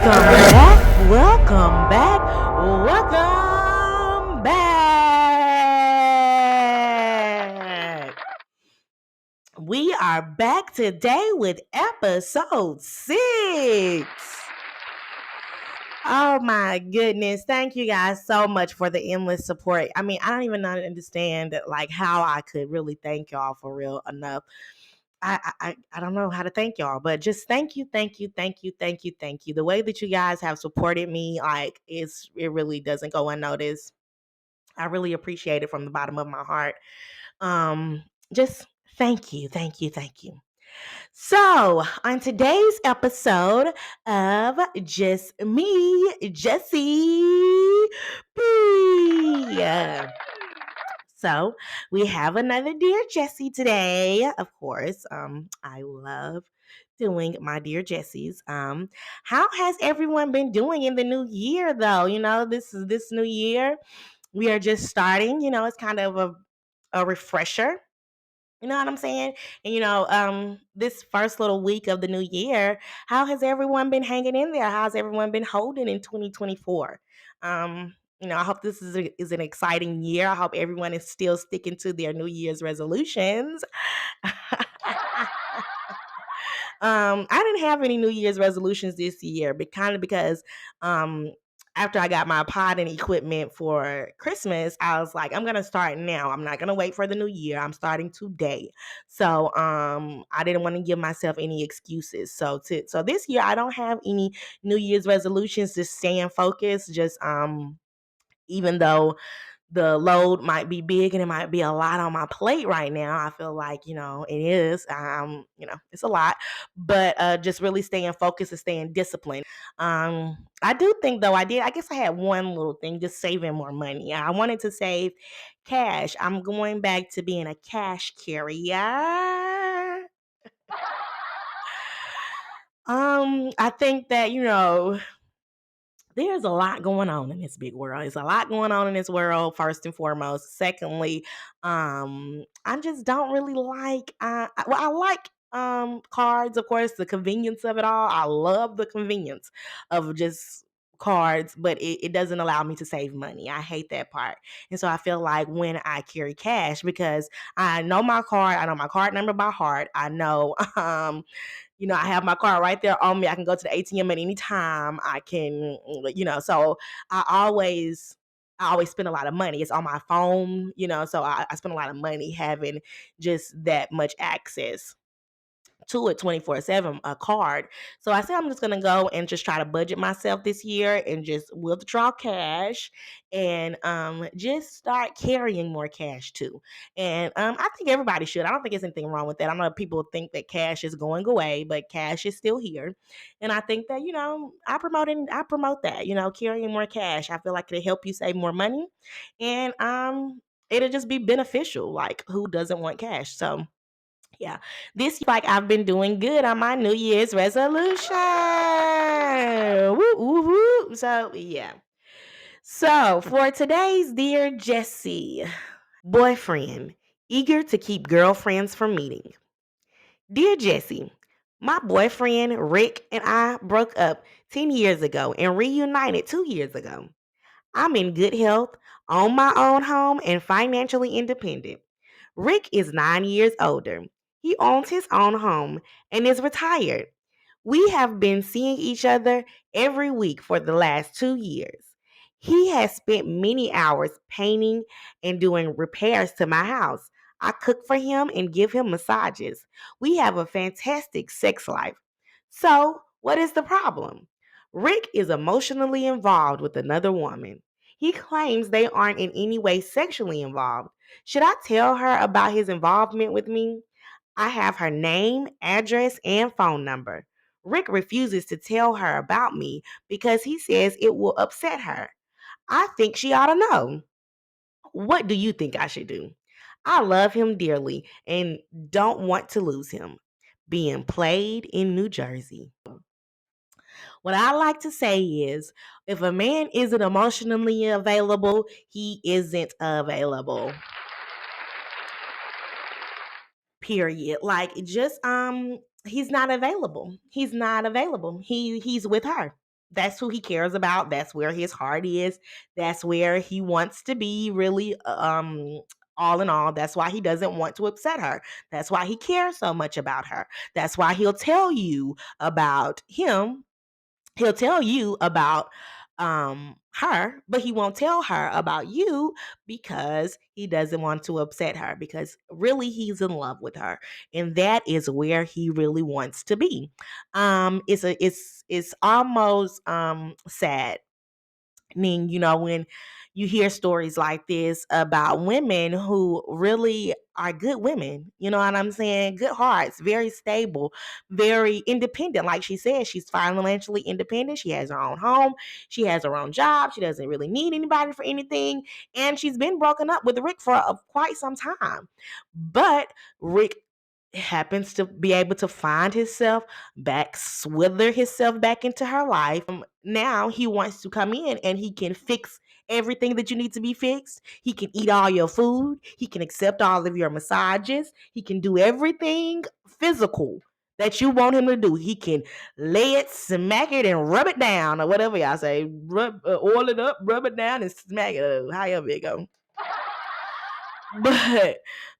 Welcome back, welcome back. We are back today with episode 6. Oh my goodness. Thank you guys so much for the endless support. I mean, I don't even understand like how I could really thank y'all for real enough. I don't know how to thank y'all, but just thank you, thank you, thank you, thank you, thank you. The way that you guys have supported me, like it really doesn't go unnoticed. I really appreciate it from the bottom of my heart. Um, just thank you, thank you, thank you. So, on today's episode of Just Me, Jessie P. So, we have another Dear Jessie today. Of course, I love doing my Dear Jessies. How has everyone been doing in the new year though? This new year. We are just starting, it's kind of a refresher. You know what I'm saying? And this first little week of the new year, how has everyone been hanging in there? How's everyone been holding in 2024? I hope this is an exciting year. I hope everyone is still sticking to their New Year's resolutions. I didn't have any New Year's resolutions this year, but kind of because um after I got my pod and equipment for Christmas, I was like, I'm gonna start now. I'm not gonna wait for the new year. I'm starting today. So I didn't want to give myself any excuses. So this year I don't have any New Year's resolutions, just staying focused, just even though the load might be big and it might be a lot on my plate right now. I feel like, it is. It's a lot, but just really staying focused and staying disciplined. I do think though I guess I had one little thing, just saving more money. I wanted to save cash. I'm going back to being a cash carrier. I think that, there's a lot going on in this big world. There's a lot going on in this world, first and foremost. Secondly, I just don't really like I like cards, of course, the convenience of it all. I love the convenience of just cards, but it doesn't allow me to save money. I hate that part. And so I feel like when I carry cash, because I know my card, I know my card number by heart. I know I have my card right there on me. I can go to the ATM at any time. I can, so I always I always spend a lot of money. It's on my phone, so I spend a lot of money having just that much access to it 24/7 a card. So I said I'm just going to go and just try to budget myself this year and just withdraw cash and just start carrying more cash too. And I think everybody should. I don't think there's anything wrong with that. I know people think that cash is going away, but cash is still here. And I think that, I promote that, carrying more cash. I feel like it'll help you save more money and it'll just be beneficial. Like who doesn't want cash? So yeah, this like I've been doing good on my New Year's resolution. Woo, woo, woo. So yeah. So for today's Dear Jessie, boyfriend, eager to keep girlfriends from meeting. Dear Jessie, my boyfriend Rick and I broke up 10 years ago and reunited 2 years ago. I'm in good health, own my own home, and financially independent. Rick is 9 years older. He owns his own home and is retired. We have been seeing each other every week for the last 2 years. He has spent many hours painting and doing repairs to my house. I cook for him and give him massages. We have a fantastic sex life. So, what is the problem? Rick is emotionally involved with another woman. He claims they aren't in any way sexually involved. Should I tell her about his involvement with me? I have her name, address, and phone number. Rick refuses to tell her about me because he says it will upset her. I think she ought to know. What do you think I should do? I love him dearly and don't want to lose him. Being played in New Jersey. What I like to say is if a man isn't emotionally available, he isn't available. Period. Like just he's not available. He's not available. He's with her. That's who he cares about. That's where his heart is. That's where he wants to be, really. All in all, that's why he doesn't want to upset her. That's why he cares so much about her. That's why he'll tell you about him. He'll tell you about her, but he won't tell her about you because he doesn't want to upset her, because really he's in love with her, and that is where he really wants to be. It's almost sad, when you hear stories like this about women who really are good women, you know what I'm saying? Good hearts, very stable, very independent. Like she said, she's financially independent. She has her own home. She has her own job. She doesn't really need anybody for anything. And she's been broken up with Rick for quite some time. But Rick happens to be able to find himself back, swither himself back into her life. Now he wants to come in and he can fix everything that you need to be fixed. He can eat all your food. He can accept all of your massages. He can do everything physical that you want him to do. He can lay it, smack it, and rub it down, or whatever y'all say. Oil it up, rub it down, and smack it up. However it go. But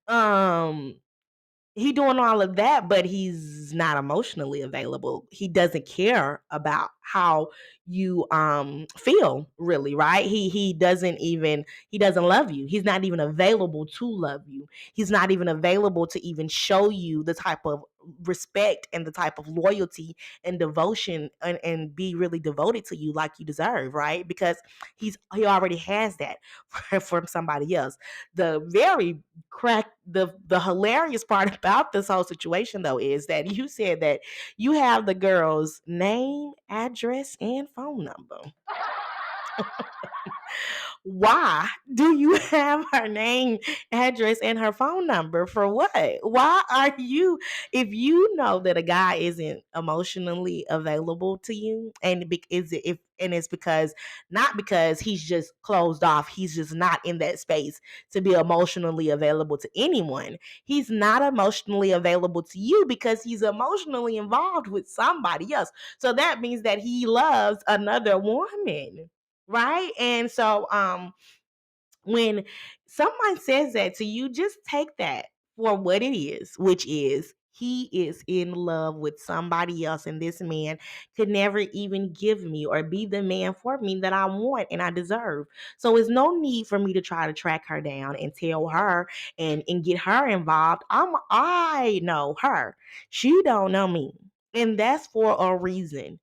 um he doing all of that, but he's not emotionally available. He doesn't care about how you feel, really, right? He doesn't love you. He's not even available to love you. He's not even available to even show you the type of respect and the type of loyalty and devotion, and be really devoted to you like you deserve, right? Because he already has that from somebody else. The very the hilarious part about this whole situation, though, is that you said that you have the girl's name, address, and phone number. Why do you have her name, address, and her phone number? For what? Why are you, if you know that a guy isn't emotionally available to you, and is it if and it's because, not because he's just closed off, he's just not in that space to be emotionally available to anyone. He's not emotionally available to you because he's emotionally involved with somebody else. So that means that he loves another woman, right? And so when someone says that to you, just take that for what it is, which is he is in love with somebody else, and this man could never even give me or be the man for me that I want and I deserve. So it's no need for me to try to track her down and tell her and get her involved. I know her. She don't know me. And that's for a reason.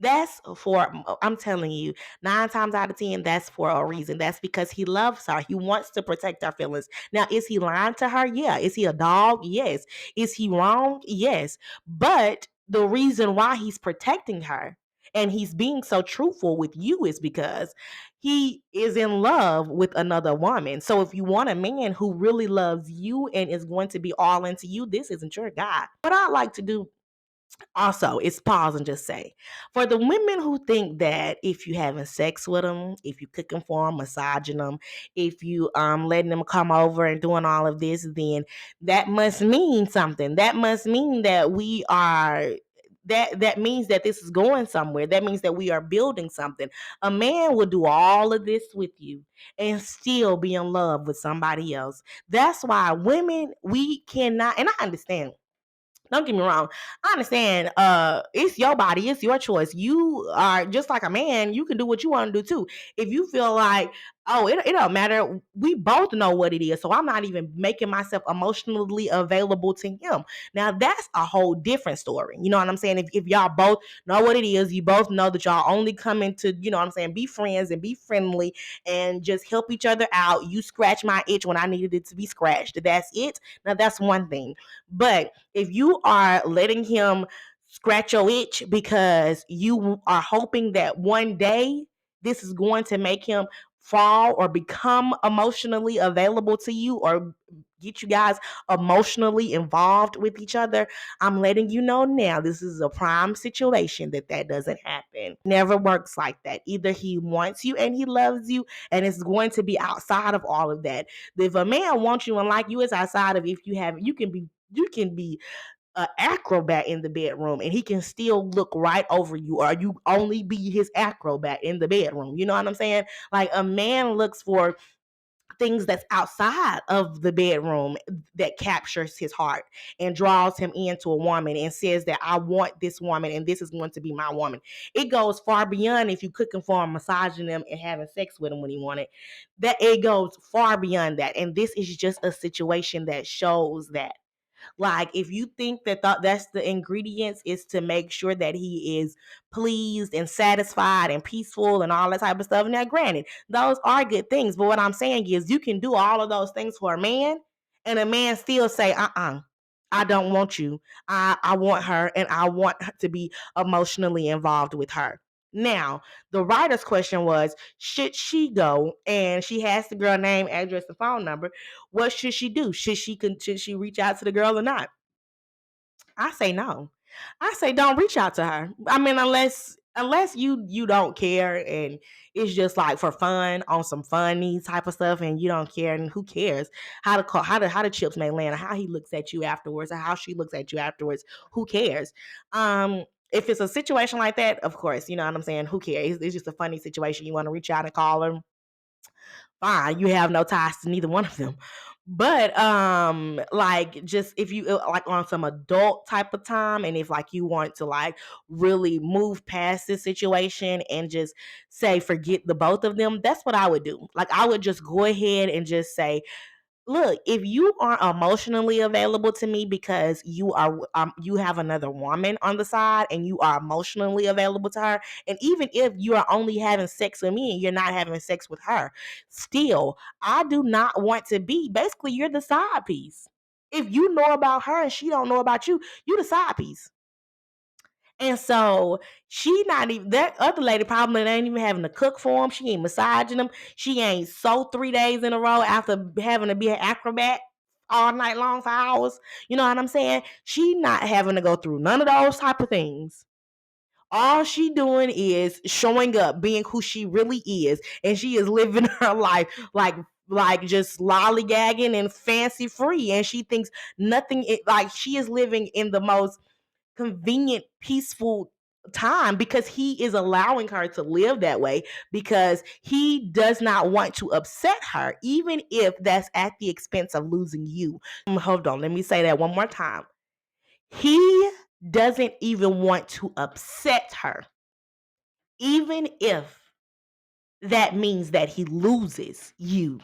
I'm telling you, 9 times out of 10, that's for a reason. That's because he loves her. He wants to protect her feelings. Now, is he lying to her? Yeah. Is he a dog? Yes. Is he wrong? Yes. But the reason why he's protecting her and he's being so truthful with you is because he is in love with another woman. So if you want a man who really loves you and is going to be all into you, this isn't your guy. What I like to do also is pause and just say, for the women who think that if you having sex with them, if you cooking for them, massaging them, if you letting them come over and doing all of this, then that must mean something. That must mean that we are, that means that this is going somewhere. That means that we are building something. A man will do all of this with you and still be in love with somebody else. That's why women, we cannot, and I understand, don't get me wrong. I understand. It's your body. It's your choice. You are just like a man. You can do what you want to do too. If you feel like, oh, it don't matter. We both know what it is. So I'm not even making myself emotionally available to him. Now that's a whole different story. You know what I'm saying? If y'all both know what it is, you both know that y'all only coming to, you know what I'm saying, be friends and be friendly and just help each other out. You scratch my itch when I needed it to be scratched. That's it. Now that's one thing. But if you are letting him scratch your itch because you are hoping that one day this is going to make him fall or become emotionally available to you or get you guys emotionally involved with each other, I'm letting you know now, this is a prime situation that doesn't happen. Never works like that. Either he wants you and he loves you, and it's going to be outside of all of that. If a man wants you and like you, it's outside of, if you have, you can be an acrobat in the bedroom and he can still look right over you, or you only be his acrobat in the bedroom. You know what I'm saying? Like a man looks for things that's outside of the bedroom that captures his heart and draws him into a woman and says that I want this woman and this is going to be my woman. It goes far beyond if you cooking for him, massaging them and having sex with him when he wanted. That it goes far beyond that. And this is just a situation that shows that. Like, if you think that that's the ingredients is to make sure that he is pleased and satisfied and peaceful and all that type of stuff. Now, granted, those are good things. But what I'm saying is you can do all of those things for a man and a man still say, I don't want you. I want her and I want her to be emotionally involved with her. Now, the writer's question was, should she go? And she has the girl name, address, and phone number. What should she do? Should she reach out to the girl or not? I say no. I say don't reach out to her. I mean, unless you don't care and it's just like for fun on some funny type of stuff and you don't care, and who cares how the chips may land, or how he looks at you afterwards, or how she looks at you afterwards. Who cares? If it's a situation like that, of course, you know what I'm saying. Who cares? It's just a funny situation. You want to reach out and call her, fine, you have no ties to neither one of them. But like, just if you like on some adult type of time, and if like you want to like really move past this situation and just say forget the both of them, that's what I would do. Like, I would just go ahead and just say, look, if you aren't emotionally available to me because you have another woman on the side and you are emotionally available to her, and even if you are only having sex with me and you're not having sex with her, still I do not want to be, basically you're the side piece. If you know about her and she don't know about you, you the side piece. And so she not even, that other lady probably ain't even having to cook for him. She ain't massaging him. She ain't sew 3 days in a row after having to be an acrobat all night long for hours. You know what I'm saying? She not having to go through none of those type of things. All she doing is showing up, being who she really is, and she is living her life like just lollygagging and fancy free. And she thinks nothing, like she is living in the most convenient, peaceful time because he is allowing her to live that way, because he does not want to upset her, even if that's at the expense of losing you. Hold on, let me say that one more time. He doesn't even want to upset her, even if that means that he loses you.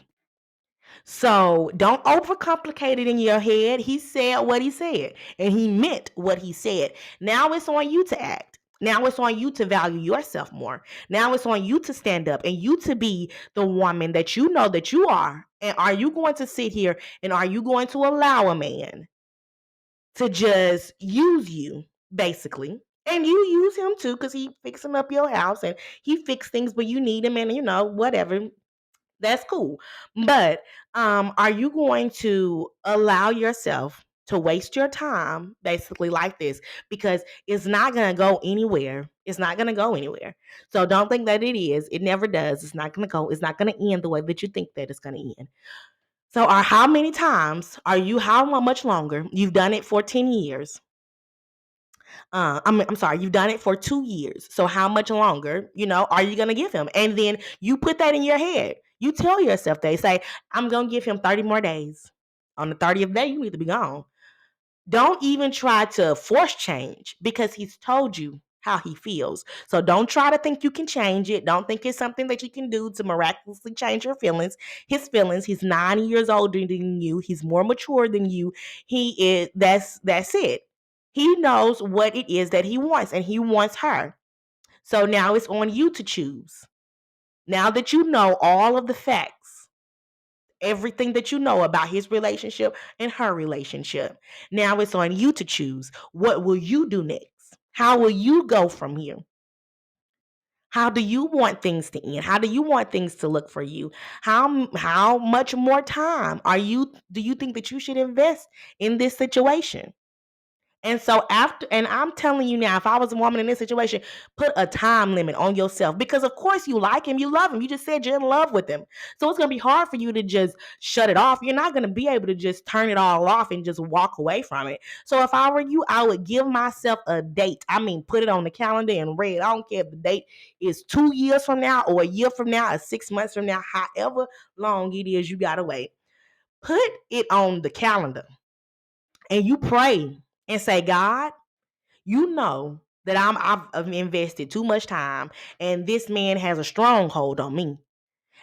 So don't overcomplicate it in your head. He said what he said, and he meant what he said. Now it's on you to act. Now it's on you to value yourself more. Now it's on you to stand up and you to be the woman that you know that you are. And are you going to sit here and are you going to allow a man to just use you, basically? And you use him too, because he fixing up your house and he fix things, but you need him, and whatever, that's cool. But are you going to allow yourself to waste your time basically like this? Because it's not going to go anywhere. It's not going to go anywhere. So don't think that it is. It never does. It's not going to go. It's not going to end the way that you think that it's going to end. So how many times how much longer? You've done it for 10 years. I'm sorry, you've done it for 2 years. So how much longer, are you gonna give him? And then you put that in your head. You tell yourself that. Say, I'm gonna give him 30 more days. On the 30th day, you need to be gone. Don't even try to force change because he's told you how he feels. So don't try to think you can change it. Don't think it's something that you can do to miraculously change your feelings. His feelings. He's 9 years older than you. He's more mature than you. He is. That's it. He knows what it is that he wants, and he wants her. So now it's on you to choose. Now that you know all of the facts, everything that you know about his relationship and her relationship, now it's on you to choose. What will you do next? How will you go from here? How do you want things to end? How do you want things to look for you? How much more time do you think that you should invest in this situation? And so and I'm telling you now, if I was a woman in this situation, put a time limit on yourself because of course you like him, you love him. You just said you're in love with him. So it's gonna be hard for you to just shut it off. You're not gonna be able to just turn it all off and just walk away from it. So if I were you, I would give myself a date. I mean, put it on the calendar in red. I don't care if the date is 2 years from now or a year from now or 6 months from now, however long it is you gotta wait. Put it on the calendar and you pray and say, God, you know that I've invested too much time and this man has a stronghold on me.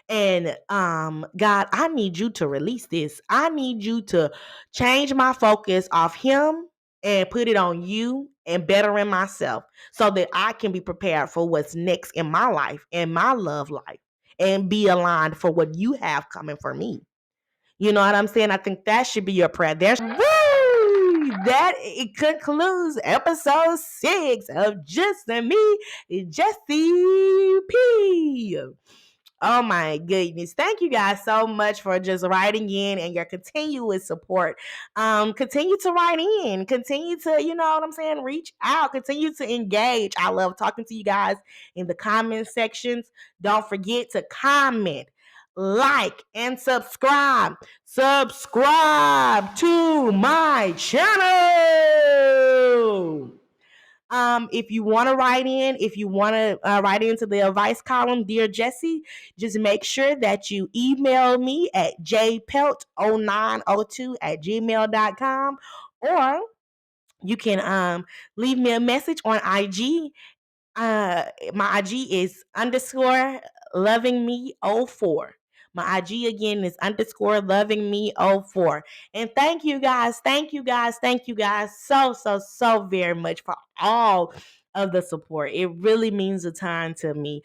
And God, I need you to release this. I need you to change my focus off him and put it on you and bettering myself so that I can be prepared for what's next in my life and my love life and be aligned for what you have coming for me. You know what I'm saying? I think that should be your prayer. There's woo! That it concludes episode 6 of Just and Me, Jessie P. Oh my goodness. Thank you guys so much for just writing in and your continuous support. Continue to write in. Continue to, you know what I'm saying, reach out. Continue to engage. I love talking to you guys in the comment sections. Don't forget to comment, like, and subscribe. Subscribe to my channel. If you want to write in, if you want to write into the advice column, Dear Jessie, just make sure that you email me at jpelt0902@gmail.com, or you can leave me a message on IG. My IG is underscore loving me 04. My IG again is underscore loving me 04. And thank you guys. Thank you guys. Thank you guys so very much for all of the support. It really means a ton to me.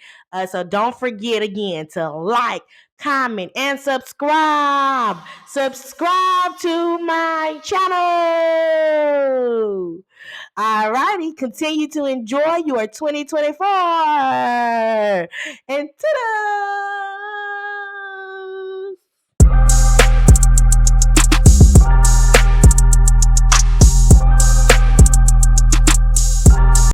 So don't forget again to like, comment, and subscribe. Subscribe to my channel. All righty. Continue to enjoy your 2024. And ta-da!